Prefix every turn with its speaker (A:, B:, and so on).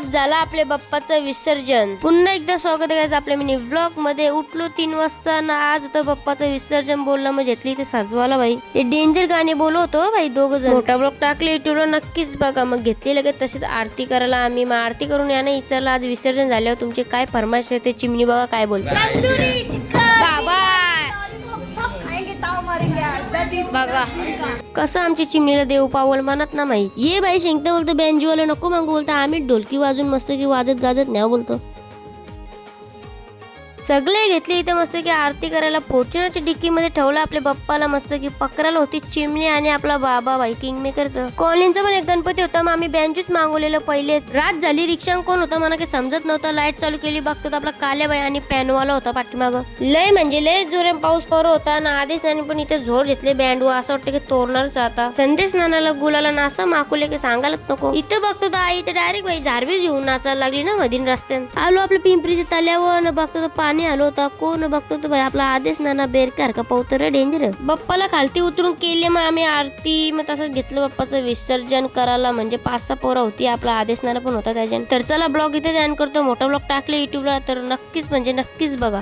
A: आज झाला आपल्या बाप्पाचं विसर्जन। पुन्हा एकदा स्वागत आहे आपल्या मिनी व्लॉग मध्ये। उठलो 3 वाजता ना आज होतं बाप्पाचं विसर्जन। बोलला मग घेतली ते साजवाला भाई हे डेंजर गाणे बोलवतो भाई दोघ जण। मोठा ब्लॉग टाकले युट्यूबला नक्कीच बघा। मग घेतली लगेच तशीच आरती करायला आम्ही। मग आरती करून यानं विचारला आज विसर्जन झाल्यावर तुमचे काय फरमाइश आहे ते चिमणी बघा काय बोलतो। बाबा बघा कसं आमच्या चिमणीला देव पावल म्हणत ना माहित। ये बाई शेंगता बोलतो बँजूवाला नको मागू बोलतो। आम्ही ढोलकी वाजून मस्त की वाजत गाजत न्या बोलतो। सगळे घेतले इथे मस्त की आरती करायला। फॉर्च्युनरच्या डिक्की मध्ये ठेवला आपल्या बाप्पाला मस्त की। पकडायला होती चिमणी आणि आपला बाबा भाई किंग मेकरचं। कॉलिनचा पण एक गणपती होता। मग आम्ही बँजूच मागवलेलं पहिलेच। रात झाली रिक्षा कोण होता मला काही समजत नव्हतं। लाईट चालू केली बघतो आपला काल्या बाई आणि पॅनवाला होता पाठीमाग। लय म्हणजे लय जोरे पाऊस पडत होता ना। आधीच नानी पण इथे जोर घेतले बँड असं वाटतं की तोरणारच आता। संदेश नानाला गुलाला नासा माकुले की सांगायलाच नको। इथं बघतो तर आई तर डायरेक्ट बाई झारवीर घेऊन नाचायला लागली ना मधीन रस्त्यात। आलो आपल्या पिंपरीच्या तल्यावर न बघतो पाणी आलो होता। कोण बघतो तो भाई आपला आदेश नाना बेरकार का पावतर डेंजर। बाप्पाला खालती उतरून केले मग आम्ही आरती। मग तसंच घेतलं बाप्पाचं विसर्जन करायला। म्हणजे 5-6 पोरं होती आपला आदेश नाना पण होता त्याच्यान। तर चला ब्लॉग इथे एंड करतो। मोठा ब्लॉग टाकले युट्यूबला तर नक्कीच म्हणजे नक्कीच बघा।